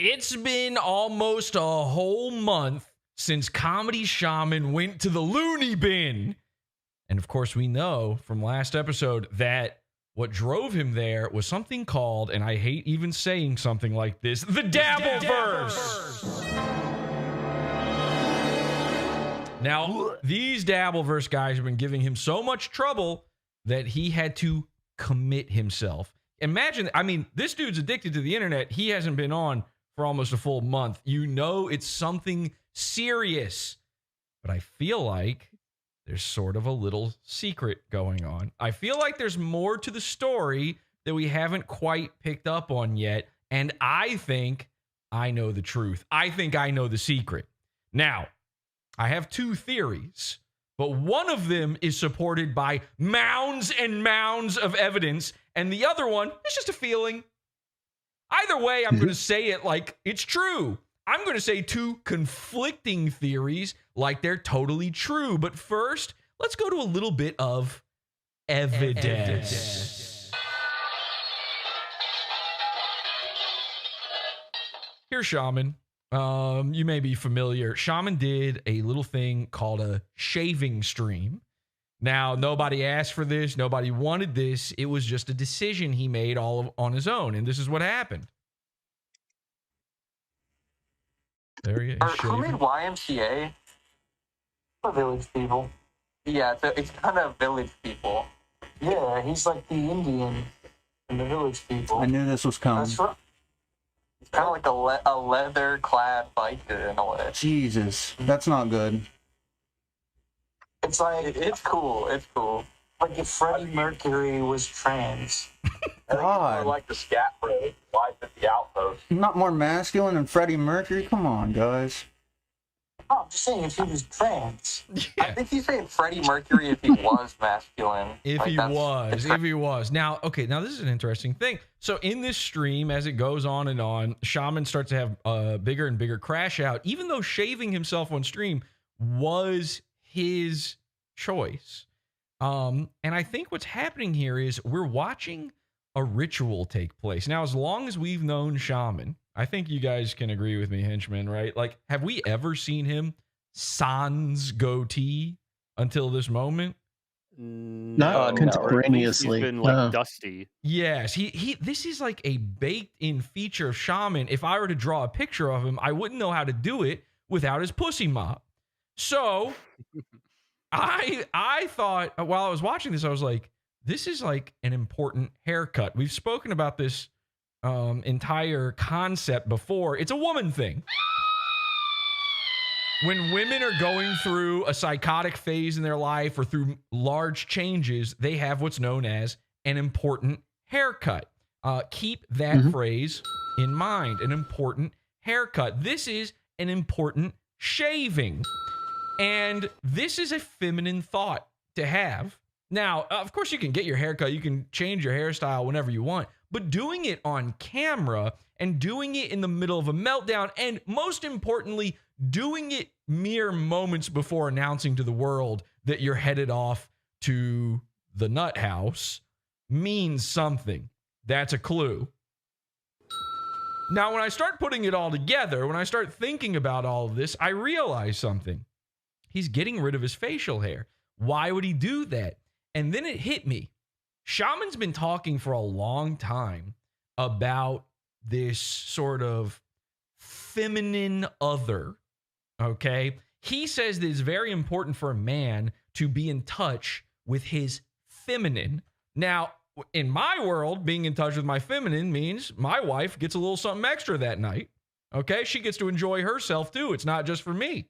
It's been almost a whole month since Comedy Shaman went to the loony bin. And of course, we know from last episode that what drove him there was something called, and I hate even saying something like this, the Dabbleverse. Now, these Dabbleverse guys have been giving him so much trouble that he had to commit himself. Imagine, I mean, this dude's addicted to the internet. He hasn't been on for almost a full month. You know it's something serious. But I feel like there's sort of a little secret going on. I feel like there's more to the story that we haven't quite picked up on yet. And I think I know the truth. I think I know the secret. Now, I have two theories, but one of them is supported by mounds and mounds of evidence, and the other one is just a feeling. Either way, I'm going to say it like it's true. I'm going to say two conflicting theories like they're totally true. But first, let's go to a little bit of evidence. Here's Shaman. You may be familiar. Shaman did a little thing called a shaving stream. Now, nobody asked for this. Nobody wanted this. It was just a decision he made on his own. And this is what happened. There he is. Who made YMCA? The village people. Yeah, it's kind of village people. Yeah, he's like the Indian in the village people. I knew this was coming. That's right. It's kind of like a leather-clad biker in a way. Jesus, that's not good. It's like It's cool. It's cool. like if Freddie Mercury was trans. God, Like the scat bro, life at the outpost. not more masculine than Freddie Mercury? Come on, guys. No, I'm just saying if he was trans. I think he's saying Freddie Mercury if he was masculine. If he was. Now, okay, now this is an interesting thing. So in this stream, as it goes on and on, Shaman starts to have a bigger and bigger crash out, even though shaving himself on stream was his choice. And I think what's happening here is we're watching a ritual take place. Now, as long as we've known Shaman, I think you guys can agree with me, henchmen, right? Like, have we ever seen him sans goatee until this moment? Not contemporaneously. He's been like dusty. Yes, he. This is like a baked-in feature of Shaman. If I were to draw a picture of him, I wouldn't know how to do it without his pussy mop. So, I thought while I was watching this, I was like, this is like an important haircut. We've spoken about this entire concept before. It's a woman thing. When women are going through a psychotic phase in their life or through large changes, they have what's known as an important haircut. Keep that phrase in mind, an important haircut. This is an important shaving. And this is a feminine thought to have. Now, of course, you can get your haircut. You can change your hairstyle whenever you want. But doing it on camera and doing it in the middle of a meltdown, and most importantly, doing it mere moments before announcing to the world that you're headed off to the nut house means something. That's a clue. Now, when I start putting it all together, when I start thinking about all of this, I realize something. He's getting rid of his facial hair. Why would he do that? And then it hit me. Shaman's been talking for a long time about this sort of feminine other, okay? He says that it's very important for a man to be in touch with his feminine. Now, in my world, being in touch with my feminine means my wife gets a little something extra that night, okay? She gets to enjoy herself too. It's not just for me.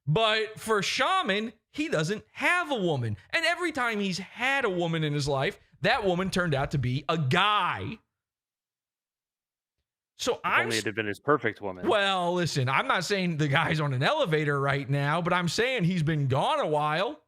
But for Shaman, he doesn't have a woman. And every time he's had a woman in his life, that woman turned out to be a guy. So Only it had been his perfect woman. Well, listen, I'm not saying the guy's on an elevator right now, but I'm saying he's been gone a while.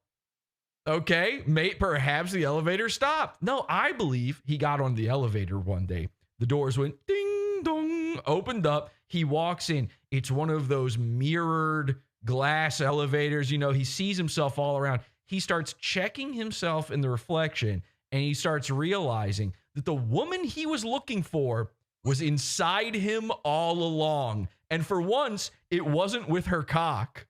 Okay, perhaps the elevator stopped. No, I believe he got on the elevator one day. The doors went ding dong, opened up. He walks in. It's one of those mirrored glass elevators. You know, he sees himself all around. He starts checking himself in the reflection, and he starts realizing that the woman he was looking for was inside him all along. And for once, it wasn't with her cock.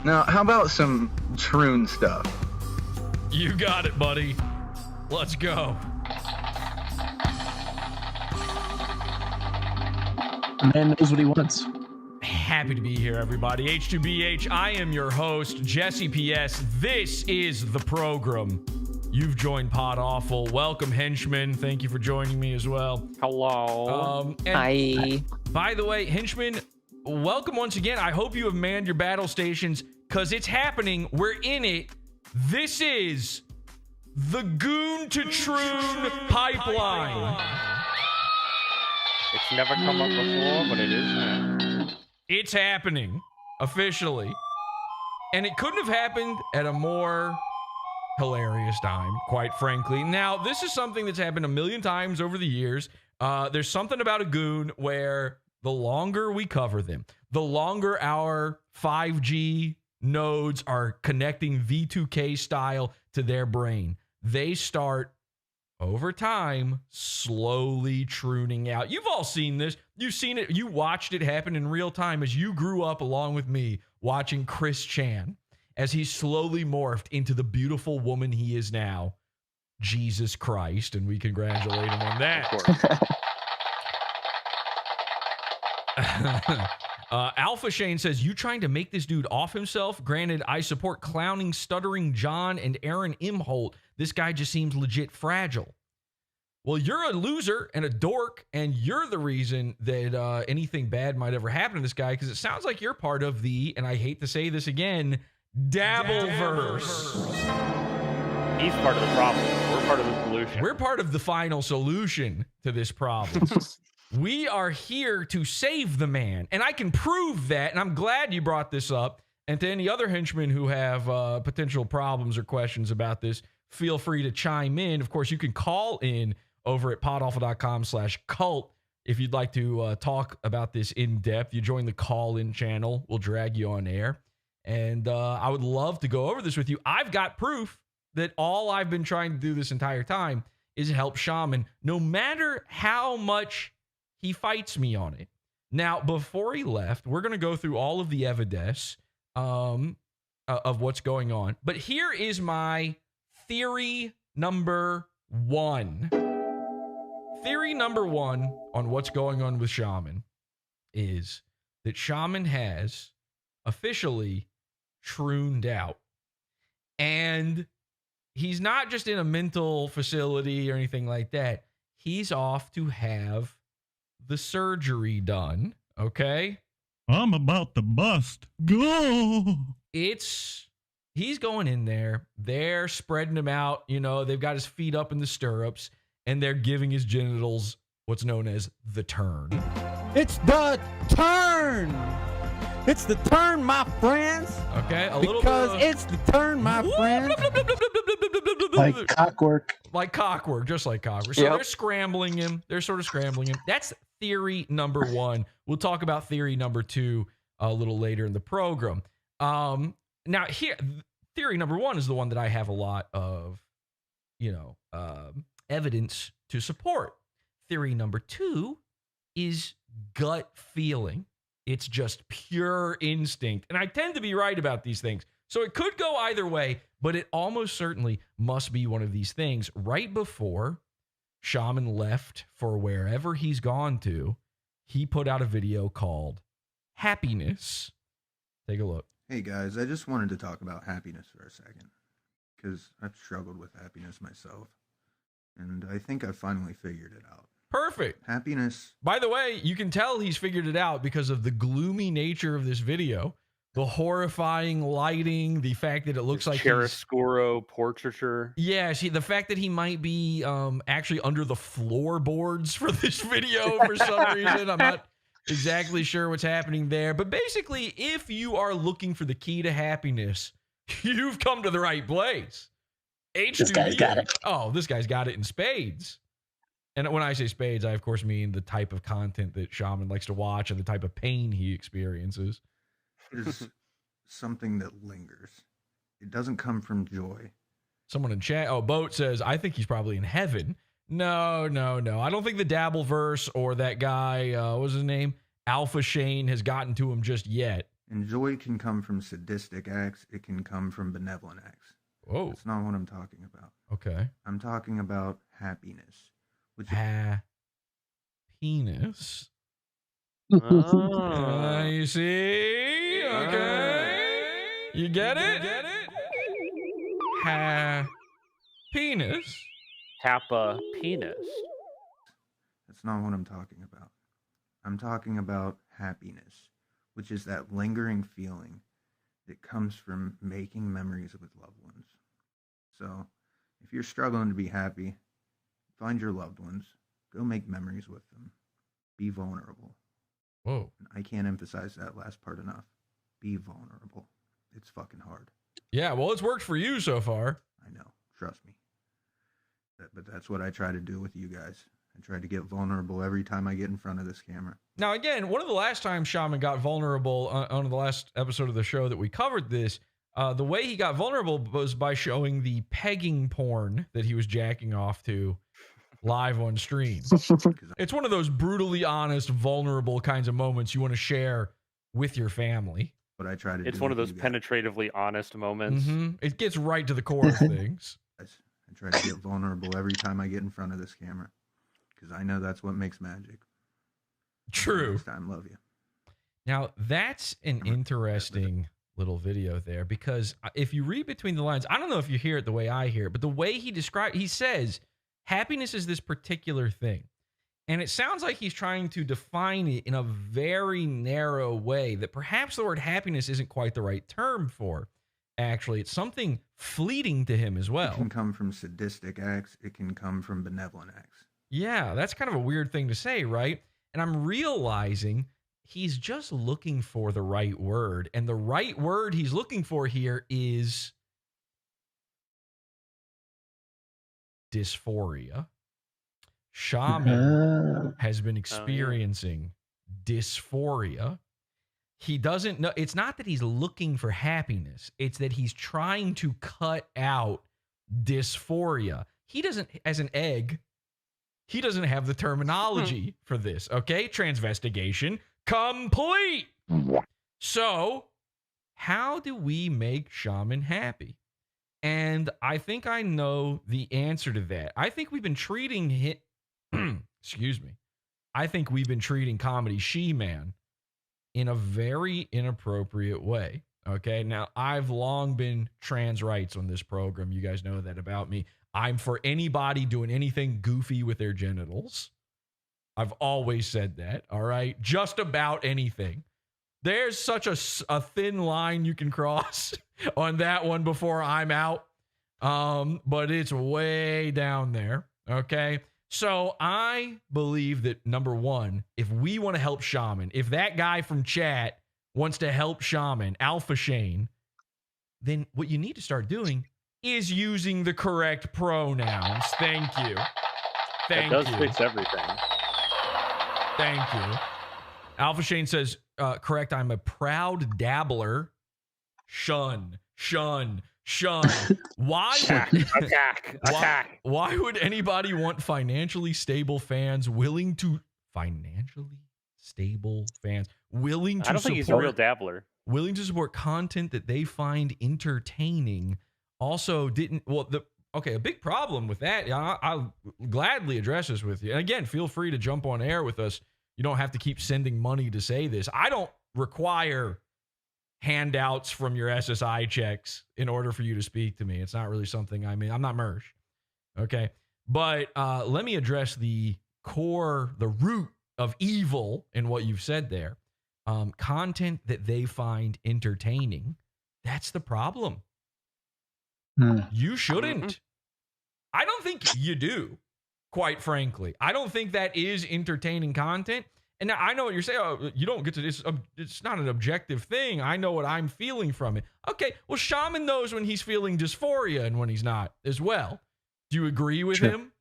Now, how about some Troon stuff? You got it, buddy. Let's go. The man knows what he wants. Happy to be here, everybody. H2BH, I am your host, Jesse PS. This is the program. You've joined PodAwful. Welcome, Henchman. Thank you for joining me as well. Hello. Hi. By the way, Henchman, welcome once again. I hope you have manned your battle stations because it's happening. We're in it. This is the Goon-to-Troon pipeline. It's never come up before, but it is now. It's happening officially. And it couldn't have happened at a more hilarious time, quite frankly. Now, this is something that's happened a million times over the years. There's something about a goon where the longer we cover them, the longer our 5G nodes are connecting V2K style to their brain, they start over time slowly trooning out. You've all seen this. You've seen it. You watched it happen in real time as you grew up along with me watching Chris Chan as he slowly morphed into the beautiful woman he is now, Jesus Christ, and we congratulate him on that. Alpha Shane says, you trying to make this dude off himself? Granted, I support clowning, stuttering John and Aaron Imholt. This guy just seems legit fragile. Well, you're a loser and a dork, and you're the reason that anything bad might ever happen to this guy, because it sounds like you're part of the, and I hate to say this again, Dabbleverse. He's part of the problem. We're part of the solution. We're part of the final solution to this problem. We are here to save the man, and I can prove that, and I'm glad you brought this up. And to any other henchmen who have potential problems or questions about this, feel free to chime in. Of course, you can call in over at podawful.com/cult if you'd like to talk about this in depth. You join the call-in channel. We'll drag you on air. And I would love to go over this with you. I've got proof that all I've been trying to do this entire time is help Shaman, no matter how much he fights me on it. Now, before he left, we're going to go through all of the evidence of what's going on. But here is my theory number one. Theory number one on what's going on with Shaman is that Shaman has officially trooned out. And he's not just in a mental facility or anything like that. He's off to have the surgery done, okay? I'm about to bust. Go! He's going in there. They're spreading him out. You know, they've got his feet up in the stirrups, and they're giving his genitals what's known as the turn. It's the turn! It's the turn, my friends! Okay, because it's the turn, my friends! Like cockwork. Like cockwork, just like cockwork. So they're scrambling him. They're sort of scrambling him. That's theory number one. We'll talk about theory number two a little later in the program. Now, here, theory number one is the one that I have a lot of, evidence to support. Theory number two is gut feeling. It's just pure instinct. And I tend to be right about these things. So it could go either way, but it almost certainly must be one of these things. Right before Shaman left for wherever he's gone to, he put out a video called Happiness. Take a look. Hey guys, I just wanted to talk about happiness for a second, because I've struggled with happiness myself, and I think I've finally figured it out. Perfect. Happiness. By the way, you can tell he's figured it out because of the gloomy nature of this video, the horrifying lighting, the fact that it looks like chiaroscuro portraiture. Yeah, the fact that he might be actually under the floorboards for this video for some reason. I'm not exactly sure what's happening there. But basically, if you are looking for the key to happiness, you've come to the right place. This guy's got it. Oh, this guy's got it in spades. And when I say spades, I of course mean the type of content that Shaman likes to watch and the type of pain he experiences. It is something that lingers. It doesn't come from joy. Someone in chat, Boat says, I think he's probably in heaven. No. I don't think the Dabbleverse or that guy, what was his name? Alpha Shane has gotten to him just yet. And joy can come from sadistic acts. It can come from benevolent acts. Whoa. That's not what I'm talking about. Okay. I'm talking about happiness. Which penis. Oh. You see? Okay. You get it? Penis. Kappa penis. That's not what I'm talking about. I'm talking about happiness, which is that lingering feeling that comes from making memories with loved ones. So, if you're struggling to be happy, find your loved ones, go make memories with them, be vulnerable. Whoa. And I can't emphasize that last part enough. Be vulnerable. It's fucking hard. Yeah, well, it's worked for you so far. I know. Trust me. But that's what I try to do with you guys. I try to get vulnerable every time I get in front of this camera. Now, again, one of the last times Shaman got vulnerable on the last episode of the show that we covered this, the way he got vulnerable was by showing the pegging porn that he was jacking off to live on stream. It's one of those brutally honest, vulnerable kinds of moments you want to share with your family. What I try to It's do one of with those you guys. penetratively honest moments. It gets right to the core of things. I try to get vulnerable every time I get in front of this camera. Because I know that's what makes magic. True. Next time, love you. Now, that's an interesting little video there, because if you read between the lines, I don't know if you hear it the way I hear it, but the way he says, happiness is this particular thing. And it sounds like he's trying to define it in a very narrow way that perhaps the word happiness isn't quite the right term for. Actually, it's something fleeting to him as well. It can come from sadistic acts. It can come from benevolent acts. Yeah, that's kind of a weird thing to say, right? And I'm realizing he's just looking for the right word. And the right word he's looking for here is dysphoria. Shaman has been experiencing dysphoria. He doesn't know. It's not that he's looking for happiness. It's that he's trying to cut out dysphoria. He doesn't, as an egg, he doesn't have the terminology for this. Okay. Transvestigation complete. So how do we make Shaman happy? And I think I know the answer to that. I think we've been treating excuse me. I think we've been treating comedy She-Man in a very inappropriate way. Okay. Now, I've long been trans rights on this program. You guys know that about me. I'm for anybody doing anything goofy with their genitals. I've always said that. All right. Just about anything. There's such a thin line you can cross on that one before I'm out. But it's way down there. Okay. So I believe that, number one, if we want to help Shaman, if that guy from chat wants to help Shaman, Alpha Shane, then what you need to start doing is using the correct pronouns. Thank you. Thank you. That does fix everything. Thank you. Alpha Shane says, correct, I'm a proud dabbler. Shun. Why Attack. Why would anybody want financially stable fans willing to I don't think he's a real dabbler. Willing to support content that they find entertaining? Also, a big problem with that. I'll gladly address this with you. And again, feel free to jump on air with us. You don't have to keep sending money to say this. I don't require handouts from your SSI checks in order for you to speak to me. It's not really something I'm not Mersh. Okay. But let me address the root of evil in what you've said there. Content that they find entertaining. That's the problem. You shouldn't. I don't think you do, quite frankly. I don't think that is entertaining content. And now I know what you're saying. Oh, you don't get to this. It's not an objective thing. I know what I'm feeling from it. Okay, well, Shaman knows when he's feeling dysphoria and when he's not as well. Do you agree with him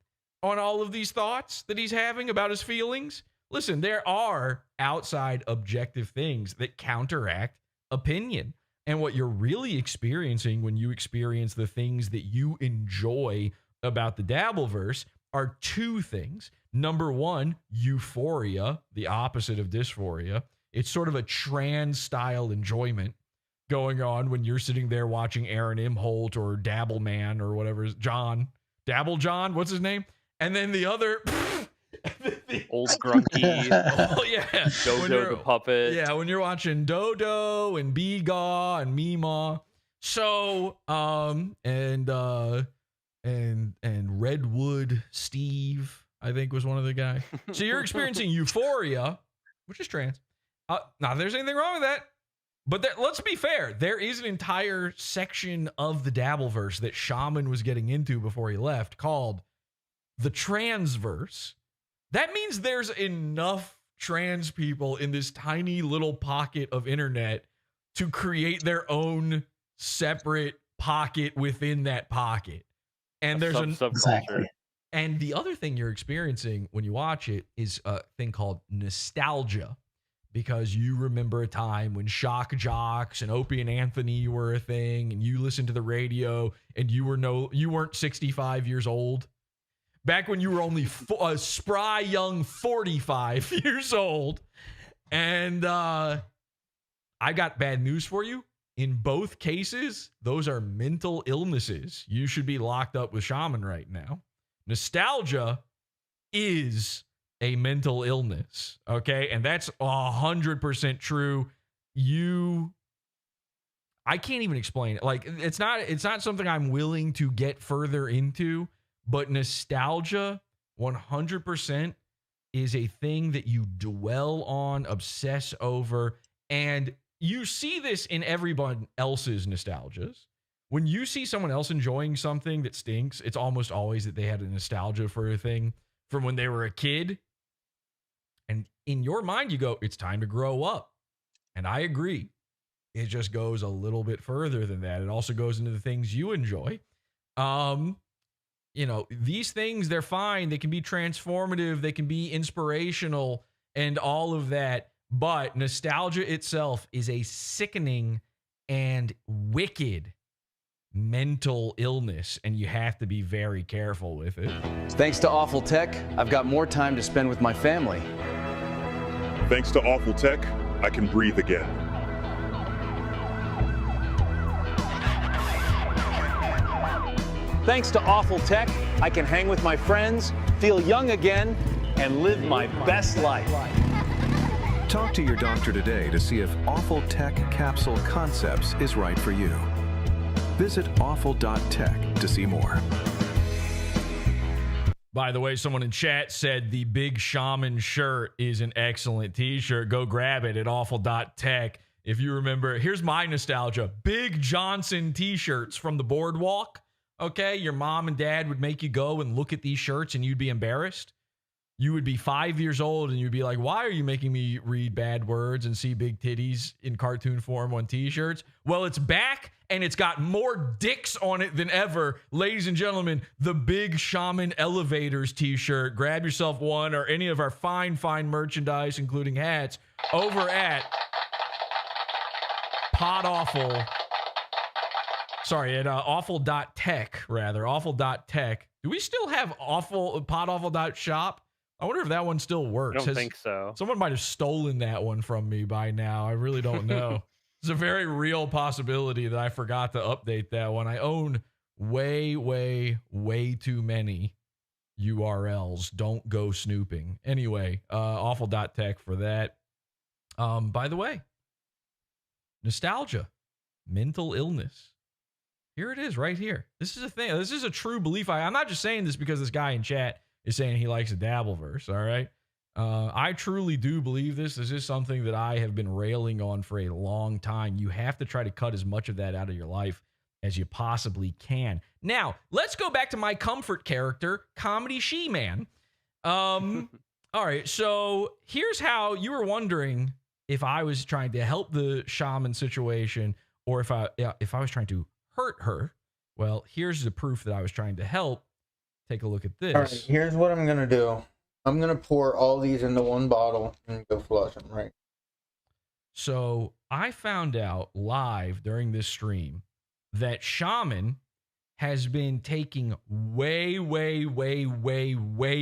on all of these thoughts that he's having about his feelings? Listen, there are outside objective things that counteract opinion. And what you're really experiencing when you experience the things that you enjoy about the Dabbleverse are two things. Number one, euphoria, the opposite of dysphoria. It's sort of a trans-style enjoyment going on when you're sitting there watching Aaron Imholt or Dabbleman or whatever, Dabble John, what's his name? And then the other... Old Grunky. Oh, yeah. Dodo the puppet. Yeah, when you're watching Dodo and Begaw and Meemaw. So, and Redwood Steve, I think, was one of the guys. So you're experiencing euphoria, which is trans. Not that there's anything wrong with that. But let's be fair. There is an entire section of the Dabbleverse that Shaman was getting into before he left called the Transverse. That means there's enough trans people in this tiny little pocket of internet to create their own separate pocket within that pocket. And there's Exactly. and the other thing you're experiencing when you watch it is a thing called nostalgia, because you remember a time when shock jocks and Opie and Anthony were a thing, and you listened to the radio, and you weren't 65 years old. Back when you were only a spry young 45 years old. And I got bad news for you. In both cases, those are mental illnesses. You should be locked up with Shaman right now. Nostalgia is a mental illness, okay? And that's 100% true. I can't even explain it. Like, it's not something I'm willing to get further into. But nostalgia, 100%, is a thing that you dwell on, obsess over, and you see this in everyone else's nostalgias. When you see someone else enjoying something that stinks, it's almost always that they had a nostalgia for a thing from when they were a kid. And in your mind, you go, it's time to grow up. And I agree. It just goes a little bit further than that. It also goes into the things you enjoy. You know, these things, they're fine. They can be transformative. They can be inspirational and all of that. But nostalgia itself is a sickening and wicked mental illness, and you have to be very careful with it. Thanks to Awful Tech, I've got more time to spend with my family. Thanks to Awful Tech, I can breathe again. Thanks to Awful Tech, I can hang with my friends, feel young again, and live my best life. Talk to your doctor today to see if Awful Tech Capsule Concepts is right for you. Visit awful.tech to see more. By the way, someone in chat said the Big Shaman shirt is an excellent t-shirt. Go grab it at awful.tech. If you remember, here's my nostalgia. Big Johnson t-shirts from the boardwalk. Okay, your mom and dad would make you go and look at these shirts and you'd be embarrassed. You would be 5 years old and you'd be like, why are you making me read bad words and see big titties in cartoon form on t-shirts? Well, it's back and it's got more dicks on it than ever. Ladies and gentlemen, the Big Shaman Elevators t-shirt. Grab yourself one or any of our fine merchandise, including hats, over at PodAwful. Sorry, at awful.tech, rather. Awful.tech. Do we still have PodAwful.shop? I wonder if that one still works. I don't think so. Someone might have stolen that one from me by now. I really don't know. It's a very real possibility that I forgot to update that one. I own way too many URLs. Don't go snooping. Anyway, awful.tech for that. By the way, nostalgia, mental illness. Here it is right here. This is a thing. This is a true belief. I'm not just saying this because this guy in chat is saying he likes a Dabbleverse, all right? I truly do believe this. This is something that I have been railing on for a long time. You have to try to cut as much of that out of your life as you possibly can. Now, let's go back to my comfort character, Comedy She-Man. All right, so here's how you were wondering if I was trying to help the shaman situation or if I was trying to hurt her. Well, here's the proof that I was trying to help. Take a look at this. All right, here's what I'm gonna do. I'm gonna pour all these into one bottle and go flush them, right? So I found out live during this stream that Shaman has been taking way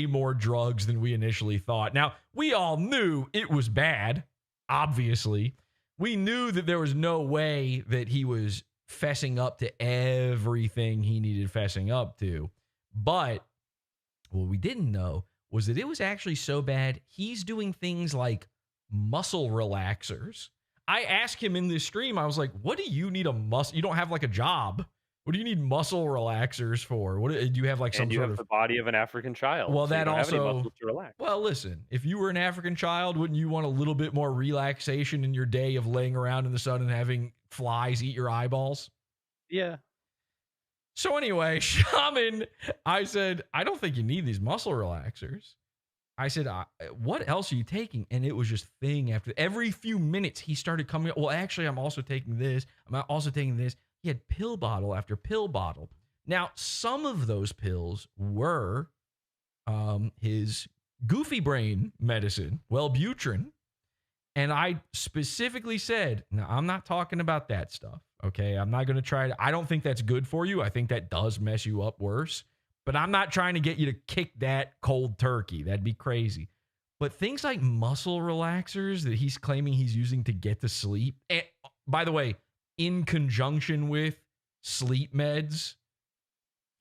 more drugs than we initially thought. Now, we all knew it was bad, obviously. We knew that there was no way that he was fessing up to everything he needed fessing up to. But what we didn't know was that it was actually so bad, he's doing things like muscle relaxers. I asked him in this stream, I was like, what do you need a muscle? You don't have like a job. What do you need muscle relaxers for? What do you have like some and you sort have of the body of an African child? Well, so that you don't have any also muscles to relax. Well, listen, if you were an African child, wouldn't you want a little bit more relaxation in your day of laying around in the sun and having flies eat your eyeballs? Yeah. So anyway, Shaman, I said, I don't think you need these muscle relaxers. I said, what else are you taking? And it was just thing after every few minutes he started coming up. Well, actually, I'm also taking this. I'm also taking this. He had pill bottle after pill bottle. Now, some of those pills were his goofy brain medicine, Wellbutrin. And I specifically said, no, I'm not talking about that stuff. Okay, I'm not going to try to. I don't think that's good for you. I think that does mess you up worse. But I'm not trying to get you to kick that cold turkey. That'd be crazy. But things like muscle relaxers that he's claiming he's using to get to sleep. And by the way, in conjunction with sleep meds,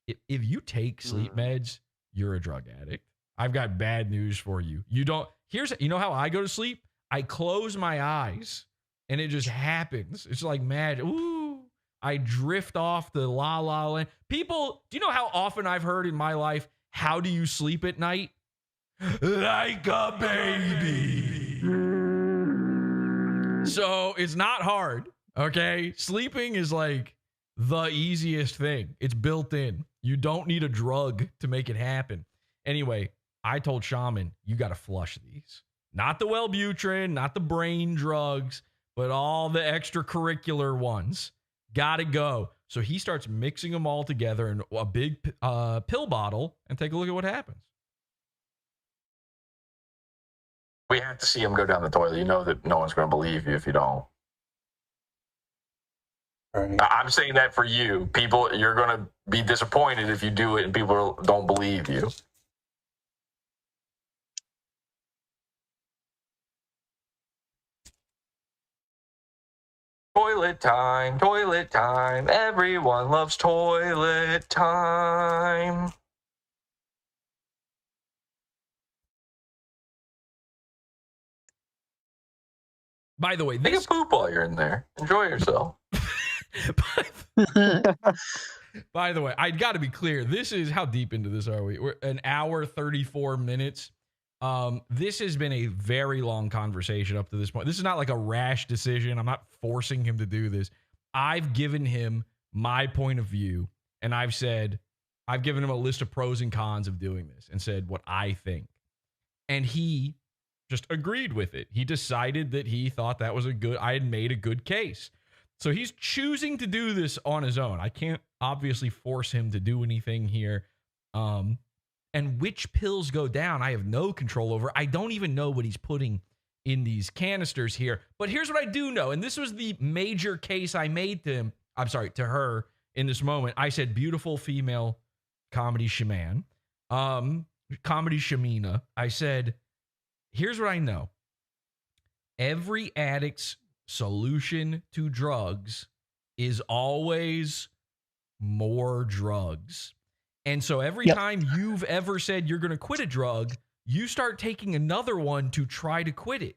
if you take sleep meds, you're a drug addict. I've got bad news for you. You know how I go to sleep? I close my eyes and it just happens. It's like magic. Ooh, I drift off the la la land. People, do you know how often I've heard in my life, how do you sleep at night? Like a baby. So it's not hard, okay? Sleeping is like the easiest thing. It's built in. You don't need a drug to make it happen. Anyway, I told Shaman, you got to flush these. Not the Wellbutrin, not the brain drugs, but all the extracurricular ones. Gotta go. So he starts mixing them all together in a big pill bottle and take a look at what happens. We have to see him go down the toilet. You know that no one's going to believe you if you don't. Right. I'm saying that for you. People, you're going to be disappointed if you do it and people don't believe you. Toilet time, everyone loves toilet time. By the way, Take a poop while you're in there. Enjoy yourself. By the way, I got to be clear. This is, how deep into this are we? We're an hour, 34 minutes. This has been a very long conversation up to this point. This is not like a rash decision. I'm not forcing him to do this. I've given him my point of view, and I've given him a list of pros and cons of doing this and said what I think. And he just agreed with it. He decided that he thought that was I had made a good case. So he's choosing to do this on his own. I can't obviously force him to do anything here. And which pills go down, I have no control over. I don't even know what he's putting in these canisters here. But here's what I do know. And this was the major case I made to her in this moment. I said, beautiful female comedy shaman, comedy shamina. I said, here's what I know. Every addict's solution to drugs is always more drugs. And so every time you've ever said you're going to quit a drug, you start taking another one to try to quit it.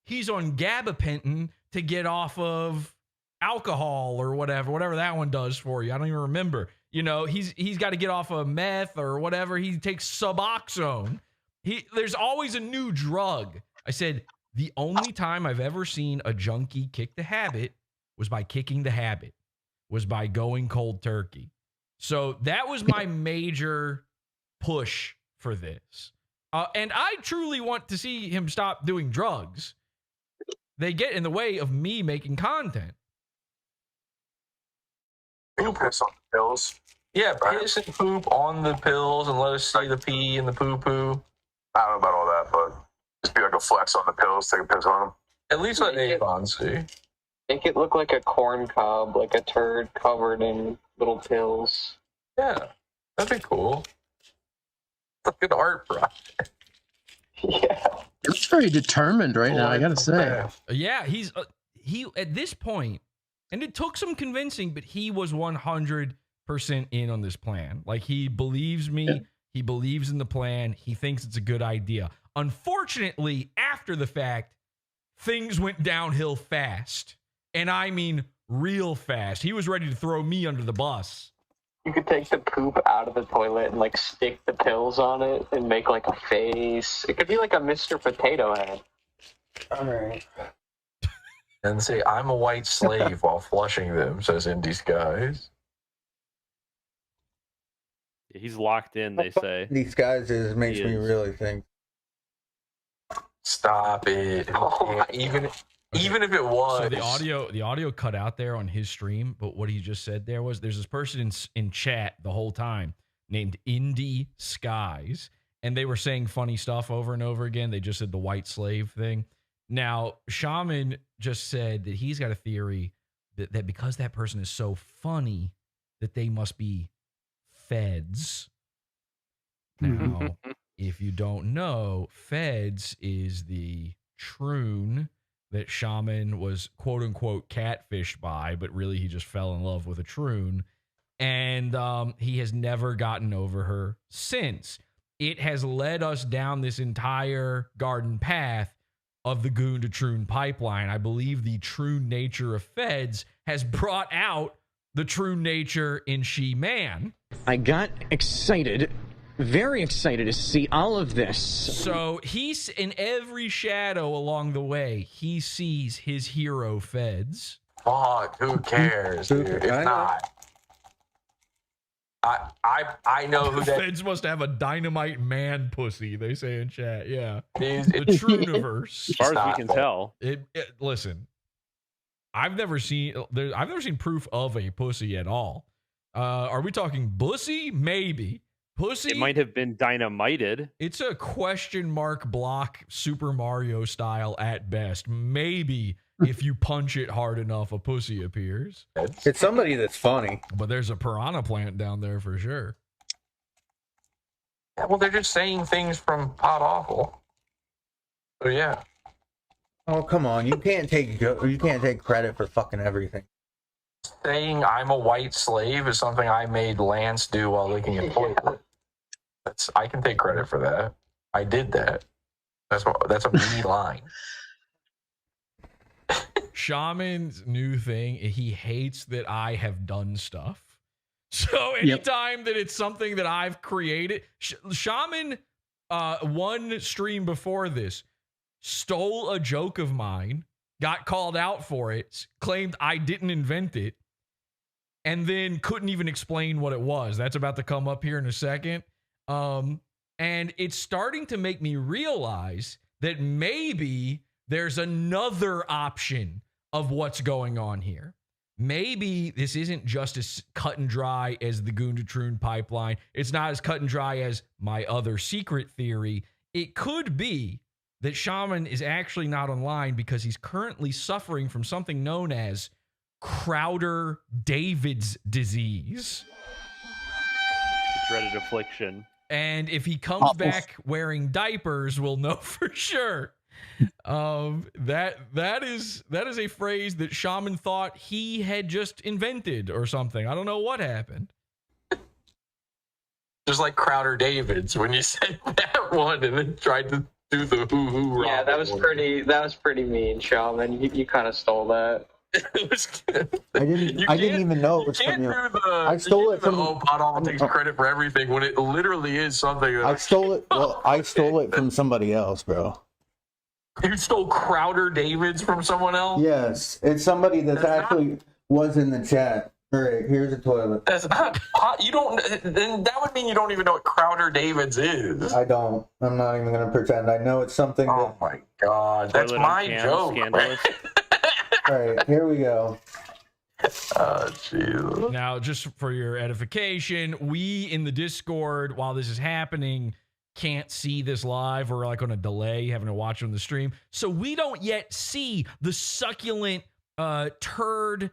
He's on gabapentin to get off of alcohol or whatever that one does for you. I don't even remember. You know, he's got to get off of meth or whatever. He takes Suboxone. There's always a new drug. I said, the only time I've ever seen a junkie kick the habit was by kicking the habit, was by going cold turkey. So that was my major push for this. And I truly want to see him stop doing drugs. They get in the way of me making content. You piss on the pills. Yeah, piss and poop on the pills and let us see the pee and the poo-poo. I don't know about all that, but just be like a flex on the pills, take a piss on them. At least let Avon see. Make it look like a corn cob, like a turd covered in little pills. Yeah, that'd be cool. Look at art project. Yeah. It's very determined right now, I gotta say. Yeah, he at this point, and it took some convincing, but he was 100% in on this plan. Like, he believes me. Yeah. He believes in the plan. He thinks it's a good idea. Unfortunately, after the fact, things went downhill fast. And I mean real fast. He was ready to throw me under the bus. You could take the poop out of the toilet and, like, stick the pills on it and make, like, a face. It could be like a Mr. Potato Head. All right. And say, I'm a white slave while flushing them, says in disguise. He's locked in, they say. These guys makes me really think. Stop it. Oh, even if it was. So the audio cut out there on his stream, but what he just said there was there's this person in chat the whole time named Indie Skies, and they were saying funny stuff over and over again. They just said the white slave thing. Now, Shaman just said that he's got a theory that because that person is so funny that they must be feds. Now, if you don't know, feds is the troon that Shaman was quote-unquote catfished by, but really he just fell in love with a troon. And he has never gotten over her since. It has led us down this entire garden path of the Goon-to-Troon pipeline. I believe the true nature of feds has brought out the true nature in She-Man. I got excited, very excited to see all of this. So he's in every shadow along the way. He sees his hero feds. Fuck, who cares, dude? If not, I know who that. Feds must have a dynamite man pussy, they say in chat. Yeah. Is. The Trooniverse. As far as we can tell. Listen, I've never seen proof of a pussy at all. Are we talking bussy? Maybe. Pussy? It might have been dynamited. It's a question mark block Super Mario style at best. Maybe if you punch it hard enough, a pussy appears. It's somebody that's funny. But there's a piranha plant down there for sure. Yeah, well, they're just saying things from PodAwful. So yeah. Oh, come on. You can't take credit for fucking everything. Saying I'm a white slave is something I made Lance do while licking a toilet. I can take credit for that. I did that. That's a me line. Shaman's new thing, he hates that I have done stuff. So anytime that it's something that I've created, Shaman, one stream before this, stole a joke of mine, got called out for it, claimed I didn't invent it, and then couldn't even explain what it was. That's about to come up here in a second. And it's starting to make me realize that maybe there's another option of what's going on here. Maybe this isn't just as cut and dry as the Goon-to-Troon pipeline. It's not as cut and dry as my other secret theory. It could be that Shaman is actually not online because he's currently suffering from something known as Crowder-David's disease. Dreaded affliction. And if he comes back wearing diapers, we'll know for sure. That is a phrase that Shaman thought he had just invented or something. I don't know what happened. Just like Crowder David's when you said that one and then tried to do the hoo-hoo. Yeah, that was pretty mean, Shaman. You kind of stole that. I didn't even know it was from you. I stole it from. PodAwful takes credit for everything when it literally is something. That I stole it. Well, I stole it from somebody else, bro. You stole Crowder David's from someone else? Yes, it's somebody that's actually was in the chat. All right, here's a toilet. That's not hot. You don't. Then that would mean you don't even know what Crowder David's is. I don't. I'm not even gonna pretend. I know it's something. Oh my god, that's Toilet on my cam, joke. scandalous. All right, here we go. Oh, jeez. Now, just for your edification, we in the Discord, while this is happening, can't see this live. We're like on a delay, having to watch it on the stream. So we don't yet see the succulent turd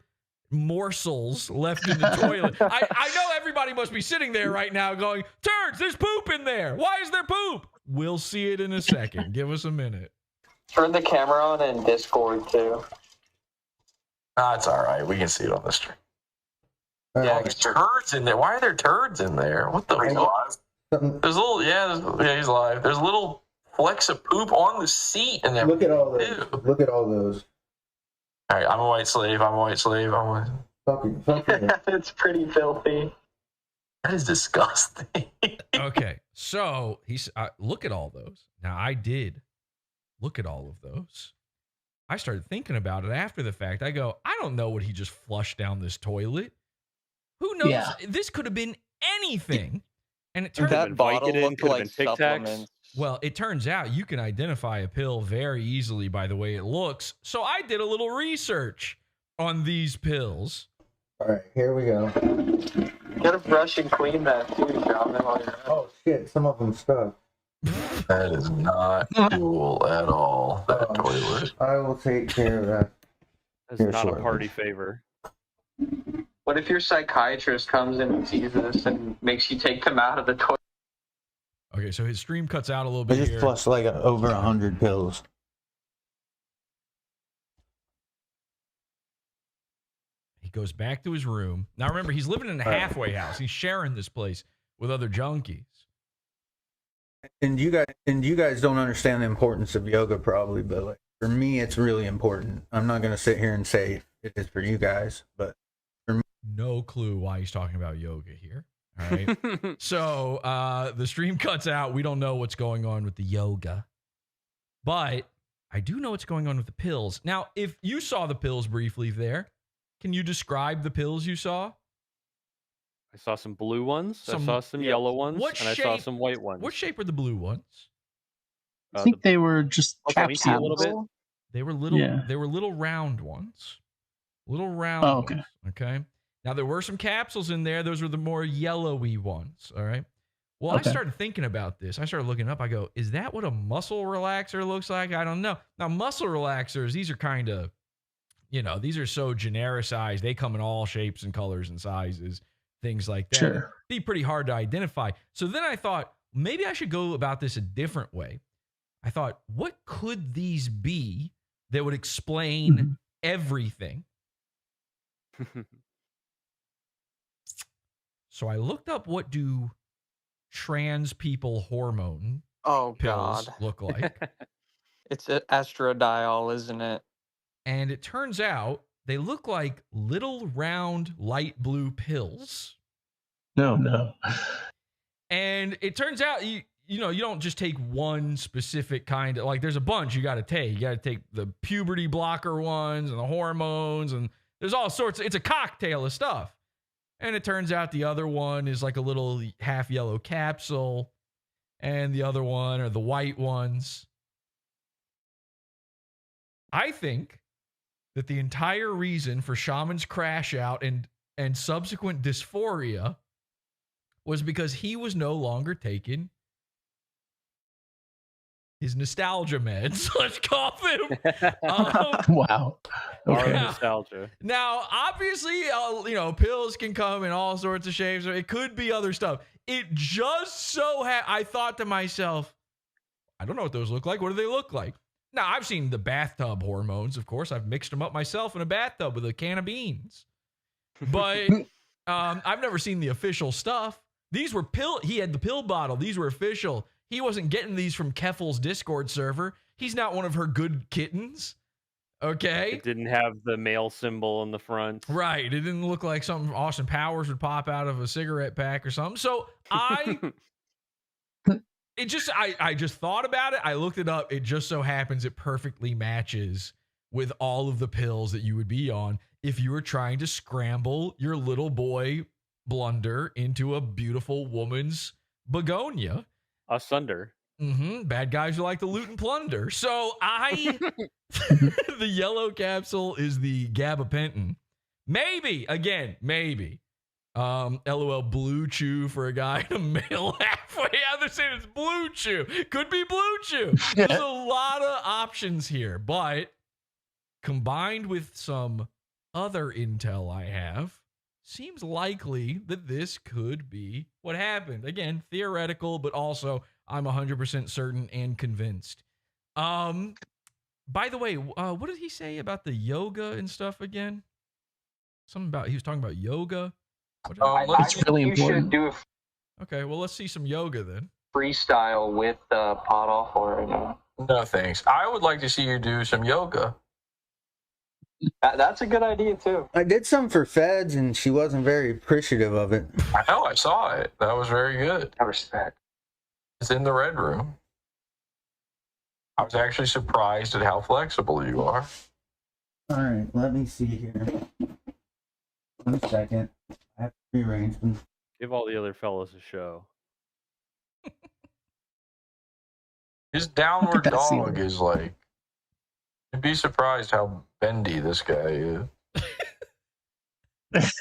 morsels left in the toilet. I know everybody must be sitting there right now going, turds, there's poop in there. Why is there poop? We'll see it in a second. Give us a minute. Turn the camera on in Discord too. It's all right. We can see it on the stream. All Yeah, right. there's turds in there. Why are there turds in there? What the fuck? There's little, yeah, he's alive. There's a little flecks of poop on the seat and everything. Look at all those. Ew. Look at all those. All right, I'm a white slave. I'm a white slave. Fucking. It's pretty filthy. That is disgusting. Okay, so he's look at all those. Now I did look at all of those. I started thinking about it after the fact. I go, I don't know what he just flushed down this toilet. Who knows? Yeah. This could have been anything. And it turns That bottle Vicodin, looked could have like been Tic Tacs. supplements. well, it turns out you can identify a pill very easily by the way it looks. So I did a little research on these pills. All right, here we go. You gotta brush and clean that too, Shaman, while you're at it. Oh shit! Some of them stuck. That is not cool at all. That toilet. I will take care of that. That's Here, not a shortly. party favor. What if your psychiatrist comes in and sees this and makes you take them out of the toilet? Okay, so his stream cuts out a little I bit just here. flushed like over 100 pills. He goes back to his room. Now remember, he's living in a halfway house. He's sharing this place with other junkies. And you guys don't understand the importance of yoga probably, but like for me, it's really important. I'm not gonna sit here and say it is for you guys, but for me, No clue why he's talking about yoga here. All right. So the stream cuts out. We don't know what's going on with the yoga, but I do know what's going on with the pills. Now, if you saw the pills briefly there, can you describe the pills you saw? I saw some blue ones. I Some- saw some yellow ones. What and I saw shape- some white ones. What shape are the blue ones? I think they were just Let me see a little bit. capsules. They were little. Yeah. They were little round ones. Little round. Oh, okay. Ones, okay. Now there were some capsules in there. Those were the more yellowy ones. All right. Well, Okay. I started thinking about this. I started looking up. I go, is that what a muscle relaxer looks like? I don't know. Now muscle relaxers, these are kind of, these are so genericized. They come in all shapes and colors and sizes, things like that. Sure. It'd be pretty hard to identify. So then I thought maybe I should go about this a different way. I thought, what could these be that would explain everything? So I looked up what do trans people hormone Oh pills God, look like. it's estradiol, isn't it? And it turns out they look like little round light blue pills. No. And it turns out you don't just take one specific kind of, like there's a bunch you got to take. You got to take the puberty blocker ones and the hormones, and there's all sorts. It's a cocktail of stuff. And it turns out the other one is like a little half yellow capsule, and the other one are the white ones. I think that the entire reason for Shaman's crash out and subsequent dysphoria was because he was no longer taking his nostalgia meds. Let's call them. Wow. Our Okay. nostalgia. Now, obviously, pills can come in all sorts of shapes. Or it could be other stuff. It just so I thought to myself, I don't know what those look like. What do they look like? Now, I've seen the bathtub hormones. Of course, I've mixed them up myself in a bathtub with a can of beans. But I've never seen the official stuff. These were he had the pill bottle. These were official. He wasn't getting these from Keffel's Discord server. He's not one of her good kittens. Okay? It didn't have the male symbol in the front. Right. It didn't look like something Austin Powers would pop out of a cigarette pack or something. So I just thought about it. I looked it up. It just so happens it perfectly matches with all of the pills that you would be on. if you were trying to scramble your little boy blunder into a beautiful woman's begonia. Asunder. Bad guys who like to loot and plunder. So the yellow capsule is the gabapentin. Maybe, again, maybe. LOL Blue Chew for a guy in a male halfway. Yeah, they're saying it's Blue Chew. Could be Blue Chew. There's a lot of options here, but combined with some other intel I have, seems likely that this could be what happened. Again, theoretical, but also I'm 100% certain and convinced. By the way, what did he say about the yoga and stuff again? Something about, he was talking about yoga. It's really important. Should do a okay, well, let's see some yoga then. Freestyle with PodAwful right now. No thanks. I would like to see you do some yoga. That's a good idea too. I did some for Feds, and she wasn't very appreciative of it. I know, I saw it. That was very good. I respect. It's in the red room. I was actually surprised at how flexible you are. All right, let me see here. 1 second. I have to rearrange them. Give all the other fellas a show. His downward dog is like, you'd be surprised how bendy this guy is.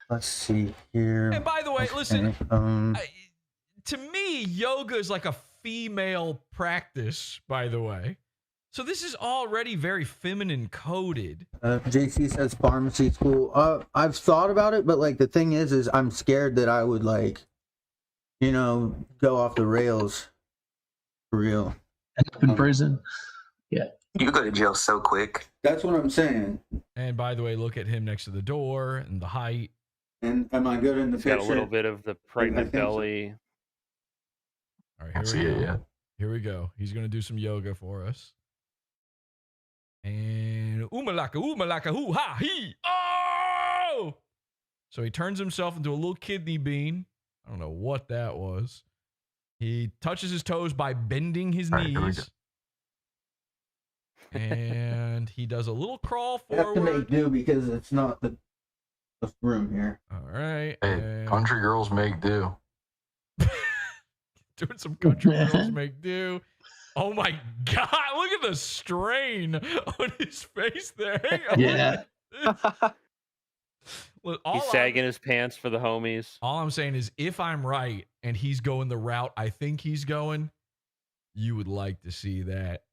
Let's see here. And by the way, listen, to me, yoga is like a female practice, by the way. So this is already very feminine coded. JC says pharmacy school. I've thought about it, but like the thing is I'm scared that I would like, go off the rails for real. In prison. Yeah. You go to jail so quick. That's what I'm saying. And by the way, look at him next to the door and the height. And am I good in the picture? Got a little bit of the pregnant belly. All right, here we go. Here we go. He's going to do some yoga for us. And umalaka, hoo, ha, he. Oh! So he turns himself into a little kidney bean. I don't know what that was. He touches his toes by bending his knees. And he does a little crawl forward. I have to make do because it's not the room here. All right. Hey, country girls make do. Doing some country girls make do. Oh my God, look at the strain on his face there. Yeah. Look, he's sagging his pants for the homies. All I'm saying is if I'm right and he's going the route I think he's going, you would like to see that.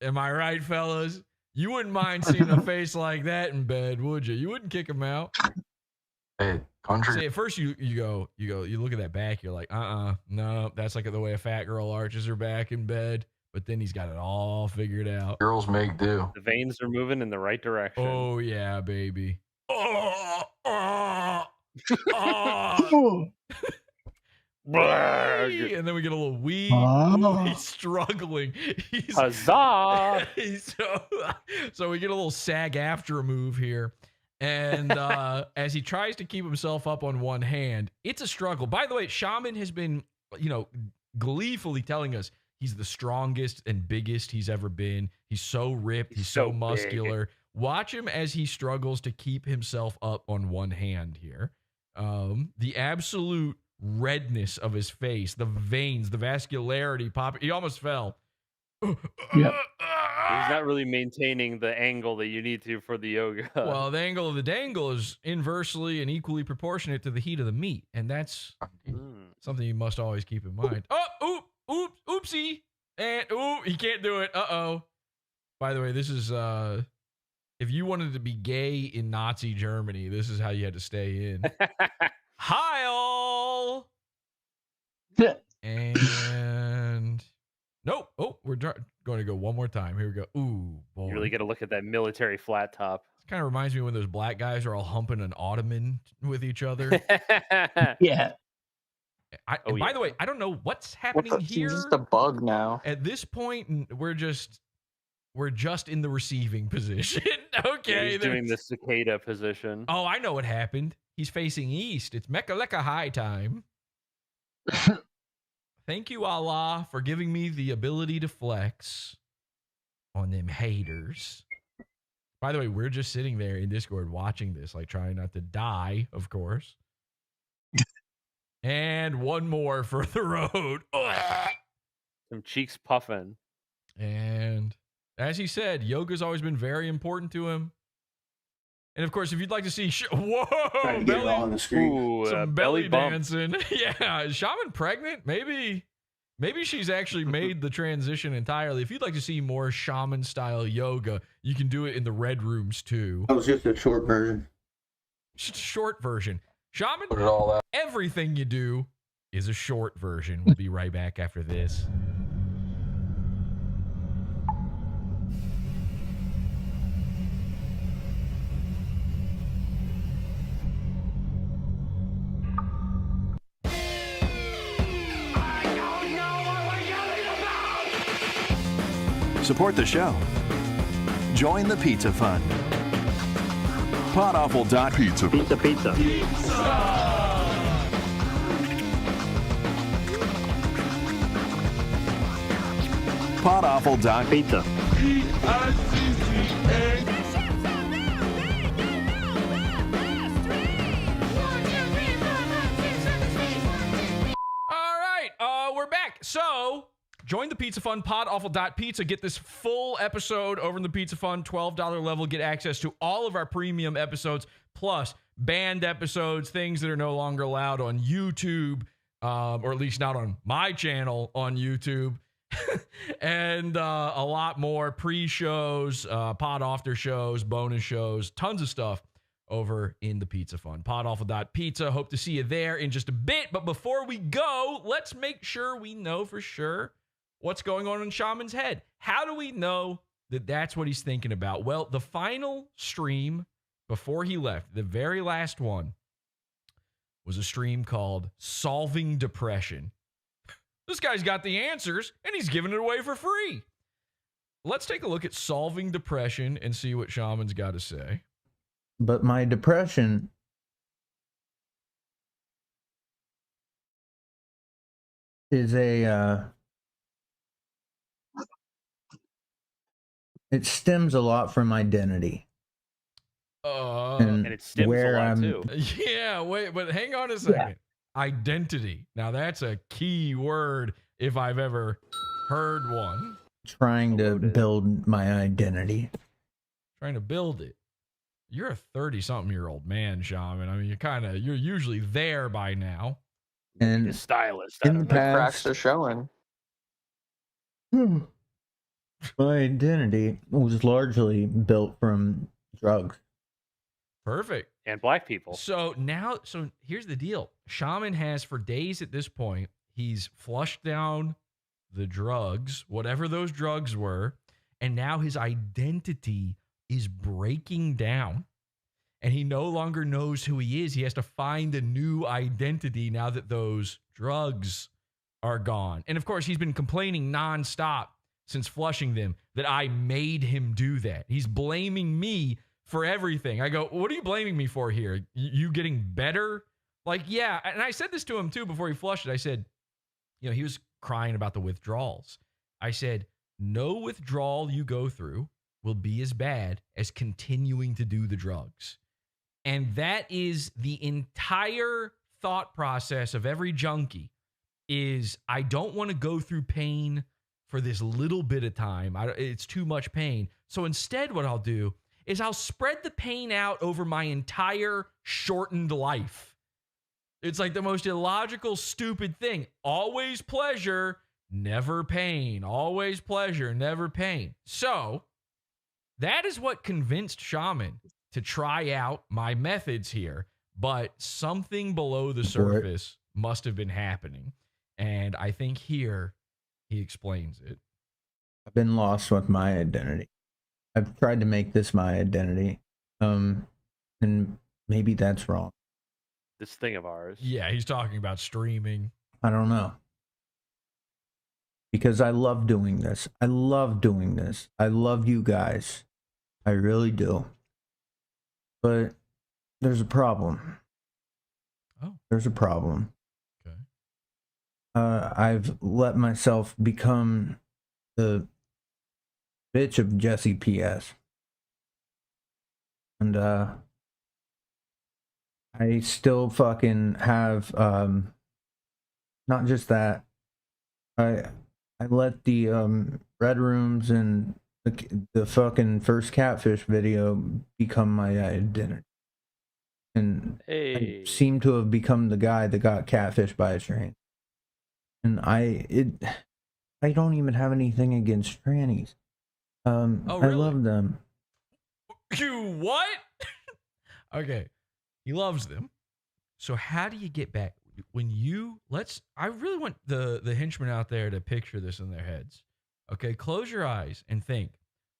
Am I right, fellas? You wouldn't mind seeing a face like that in bed, would you? You wouldn't kick him out. Hey, country. See, at first you look at that back, you're like, no, that's like the way a fat girl arches her back in bed. But then he's got it all figured out. Girls make do. The veins are moving in the right direction. Oh yeah, baby. And then we get a little wee. Oh. He's struggling. Huzzah! So we get a little sag after move here. And as he tries to keep himself up on one hand, it's a struggle. By the way, Shaman has been, gleefully telling us he's the strongest and biggest he's ever been. He's so ripped. He's so muscular. Big. Watch him as he struggles to keep himself up on one hand here. The absolute redness of his face, the veins, the vascularity popping. He almost fell. Yep. He's not really maintaining the angle that you need to for the yoga. Well, the angle of the dangle is inversely and equally proportionate to the heat of the meat. And that's something you must always keep in mind. Oopsie. And, he can't do it. Uh-oh. By the way, this is, if you wanted to be gay in Nazi Germany, this is how you had to stay in. Heil! And nope. Oh, we're going to go one more time. Here we go. Ooh, boy. You really got to look at that military flat top. It kind of reminds me when those black guys are all humping an ottoman with each other. Yeah. By the way, I don't know what's happening here. It's just a bug now. At this point, we're just in the receiving position. Okay. Yeah, he's doing the cicada position. Oh, I know what happened. He's facing east. It's Mechaleka high time. Thank you, Allah, for giving me the ability to flex on them haters. By the way, we're just sitting there in Discord watching this, like trying not to die, of course. And one more for the road. Some cheeks puffing. And as he said, yoga's always been very important to him. And of course, if you'd like to see, whoa, Trying to get it all on the screen. Ooh, some belly belly bump. dancing. Yeah, is Shaman pregnant? Maybe she's actually made the transition entirely. If you'd like to see more Shaman style yoga, you can do it in the red rooms too. That was just a short version. Just a short version. Shaman, Put it all out. everything you do is a short version. We'll be right back after this. Support the show. Join the Pizza Fund. PodAwful.pizza. Pizza. PodAwful.pizza. All right, we're back. So, join the Pizza Fund, PodAwful.pizza. Get this full episode over in the Pizza Fund, $12 level. Get access to all of our premium episodes, plus banned episodes, things that are no longer allowed on YouTube, or at least not on my channel on YouTube, and a lot more pre-shows, pod after shows, bonus shows, tons of stuff over in the Pizza Fund. PodAwful.pizza. Hope to see you there in just a bit. But before we go, let's make sure we know for sure what's going on in Shaman's head. How do we know that that's what he's thinking about? Well, the final stream before he left, the very last one, was a stream called Solving Depression. This guy's got the answers, and he's giving it away for free. Let's take a look at Solving Depression and see what Shaman's got to say. But my depression is it stems a lot from identity. And it stems where a lot I'm- too. Yeah, wait, but hang on a second. Identity. Now, that's a key word if I've ever heard one. Trying to build my identity. Trying to build it. You're a 30-something-year-old man, Shaman. I mean, you're usually there by now. And The stylist. in the Cracks past, are showing. my identity was largely built from drugs. Perfect. And black people. So here's the deal. Shaman has, for days at this point, he's flushed down the drugs, whatever those drugs were, and now his identity is breaking down, and he no longer knows who he is. He has to find a new identity now that those drugs are gone. And of course, he's been complaining nonstop since flushing them that I made him do that. He's blaming me for everything. I go, what are you blaming me for here? You getting better? Like, yeah. And I said this to him too before he flushed it. I said, he was crying about the withdrawals. I said, no withdrawal you go through will be as bad as continuing to do the drugs. And that is the entire thought process of every junkie is I don't want to go through pain for this little bit of time. It's too much pain. So instead what I'll do is I'll spread the pain out over my entire shortened life. It's like the most illogical, stupid thing. Always pleasure, never pain. Always pleasure, never pain. So that is what convinced Shaman to try out my methods here. But something below the surface must have been happening. And I think here he explains it. I've been lost with my identity. I've tried to make this my identity. And maybe that's wrong. This thing of ours. Yeah, he's talking about streaming. I don't know. Because I love doing this. I love doing this. I love you guys. I really do. But there's a problem. Oh. There's a problem. Okay. I've let myself become the bitch of Jesse P.S. And I still fucking have not just that. I let the red rooms and the fucking first catfish video become my identity. And I seem to have become the guy that got catfished by a train. And I don't even have anything against trannies. Oh, really? I love them. You what? Okay. He loves them. So how do you get back when you I really want the henchmen out there to picture this in their heads. Okay, close your eyes and think.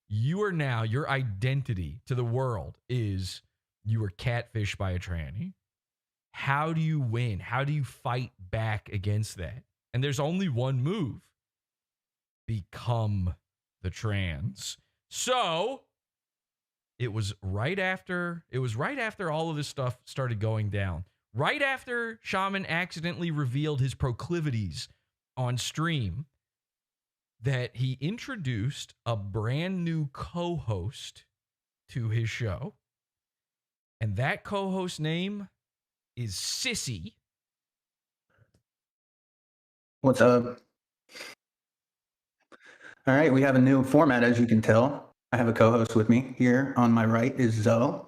You are now, your identity to the world is you were catfished by a tranny. How do you win? How do you fight back against that? And there's only one move. Become the trans. So it was right after all of this stuff started going down. Right after Shaman accidentally revealed his proclivities on stream, that he introduced a brand new co-host to his show. And that co-host name is SISSY. What's up? All right, we have a new format, as you can tell. I have a co-host with me. Here on my right is Zoe.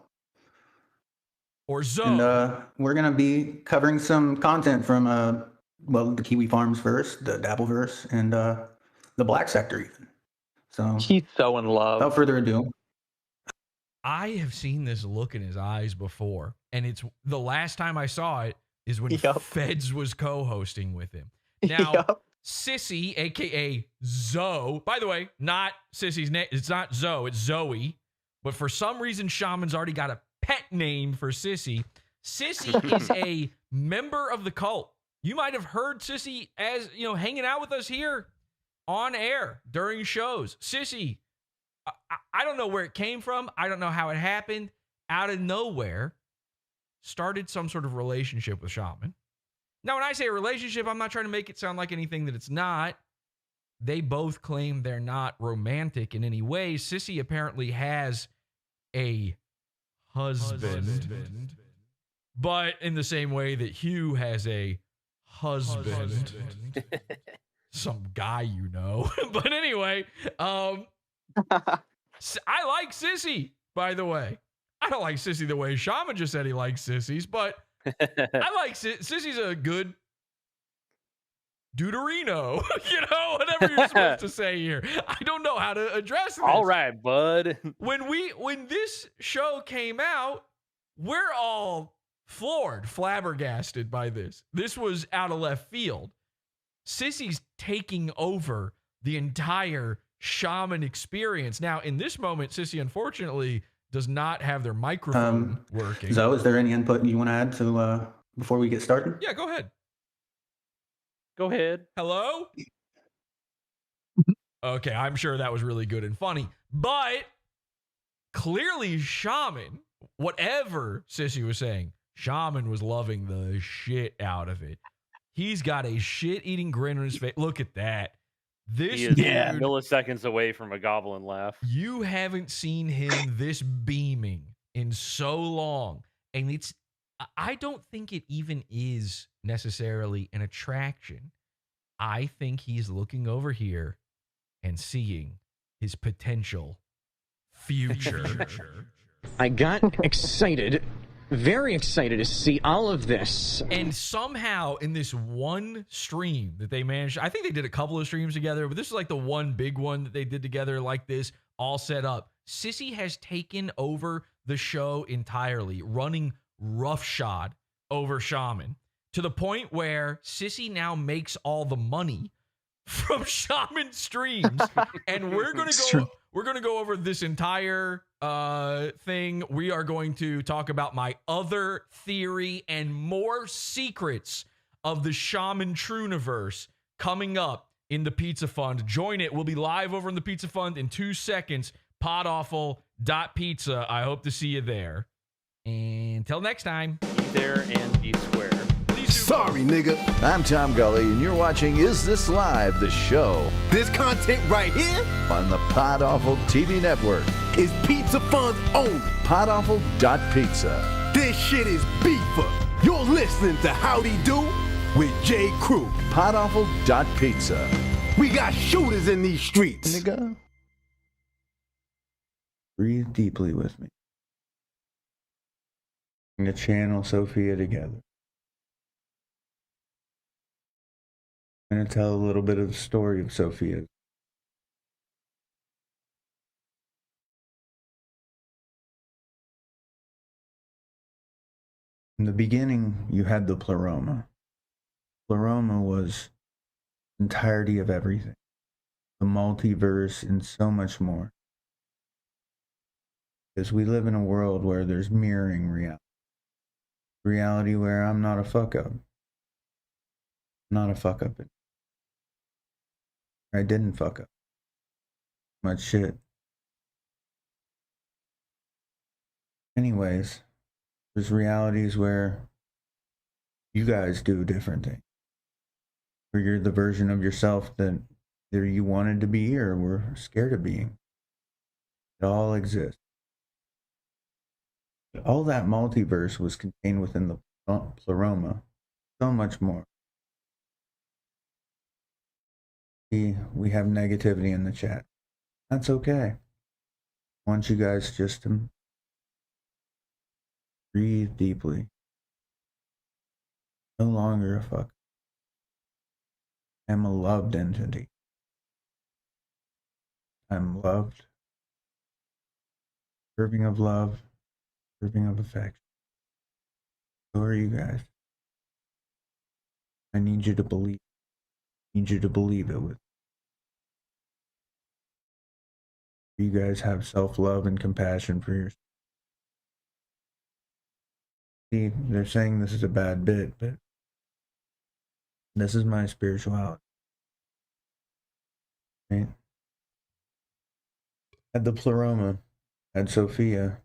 Or Zoe. And we're going to be covering some content from, the Kiwi Farms verse, the Dabbleverse, and the Black Sector even. So he's so in love. Without further ado. I have seen this look in his eyes before. And it's the last time I saw it is when Feds was co-hosting with him. Now, Sissy, a.k.a. Zoe, by the way, not Sissy's name. It's not Zoe, it's Zoe. But for some reason, Shaman's already got a pet name for Sissy. Sissy is a member of the cult. You might have heard Sissy as, hanging out with us here on air during shows. Sissy, I don't know where it came from. I don't know how it happened. Out of nowhere, started some sort of relationship with Shaman. Now, when I say a relationship, I'm not trying to make it sound like anything that it's not. They both claim they're not romantic in any way. Sissy apparently has a husband. But in the same way that Hugh has a husband. Some guy you know. But anyway, I like Sissy, by the way. I don't like Sissy the way Shaman just said he likes sissies, but I like Sissy's a good duderino, whatever you're supposed to say here. I don't know how to address this. All right, bud. When this show came out, we're all flabbergasted by this. This was out of left field. Sissy's taking over the entire Shaman experience. Now, in this moment, Sissy, unfortunately, does not have their microphone working. Zoe, is there any input you want to add to before we get started? Yeah, go ahead. Go ahead. Hello? Okay, I'm sure that was really good and funny. But clearly Shaman, whatever Sissy was saying, Shaman was loving the shit out of it. He's got a shit-eating grin on his face. Look at that. He is milliseconds away from a goblin laugh. You haven't seen him this beaming in so long. And I don't think it even is necessarily an attraction. I think he's looking over here and seeing his potential future. I got excited, very excited to see all of this. And somehow in this one stream that they managed, I think they did a couple of streams together, but this is like the one big one that they did together like this, all set up. Sissy has taken over the show entirely, running roughshod over Shaman to the point where Sissy now makes all the money from Shaman streams. And we're going to go over this entire thing. We are going to talk about my other theory and more secrets of the Shaman Trooniverse coming up in the Pizza Fund. Join it. We'll be live over in the Pizza Fund in 2 seconds. PodAwful.pizza. I hope to see you there. And until next time, be there and be square. Sorry, nigga. I'm Tom Gully, and you're watching Is This Live, the show. This content right here on the PodAwful TV network. is Pizza Fun's own PodAwful.pizza. This shit is beefer. You're listening to Howdy Do with J. Crew. PodAwful.pizza. We got shooters in these streets. Nigga. Breathe deeply with me. I'm going to channel SOPHIA together. I'm going to tell a little bit of the story of SOPHIA. In the beginning, you had the pleroma. Pleroma was the entirety of everything. The multiverse and so much more. Because we live in a world where there's mirroring reality. Reality where I'm not a fuck up. Not a fuck up. I didn't fuck up. Much shit. Anyways, there's realities where you guys do different things. Where you're the version of yourself that either you wanted to be or were scared of being. It all exists. All that multiverse was contained within the pleroma. So much more. We have negativity in the chat. That's okay. I want you guys just to breathe deeply. No longer a fuck. I'm a loved entity. I'm loved. Deserving of love. Deserving of affection. So are you guys. I need you to believe. I need you to believe it with. You guys have self-love and compassion for yourself. See, they're saying this is a bad bit, but this is my spirituality. Right? At the pleroma, at SOPHIA.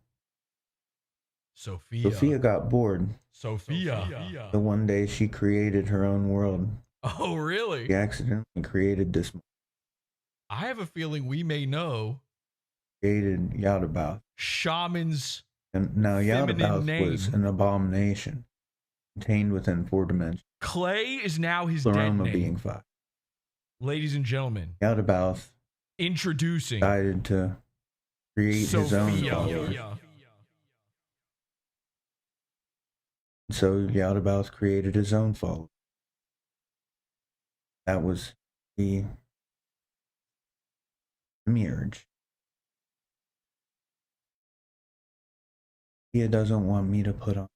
SOPHIA got bored. SOPHIA. The one day she created her own world. Oh, really? She accidentally created this. I have a feeling we may know. Created Yaldabaoth. Shaman's And now Yaldabaoth name. was an abomination contained within 4 dimensions. Clay is now his Pleroma dead name. being 5. Ladies and gentlemen, Yaldabaoth introducing decided to create his own followers. So Yaldabaoth created his own followers. That was the marriage. He doesn't want me to put on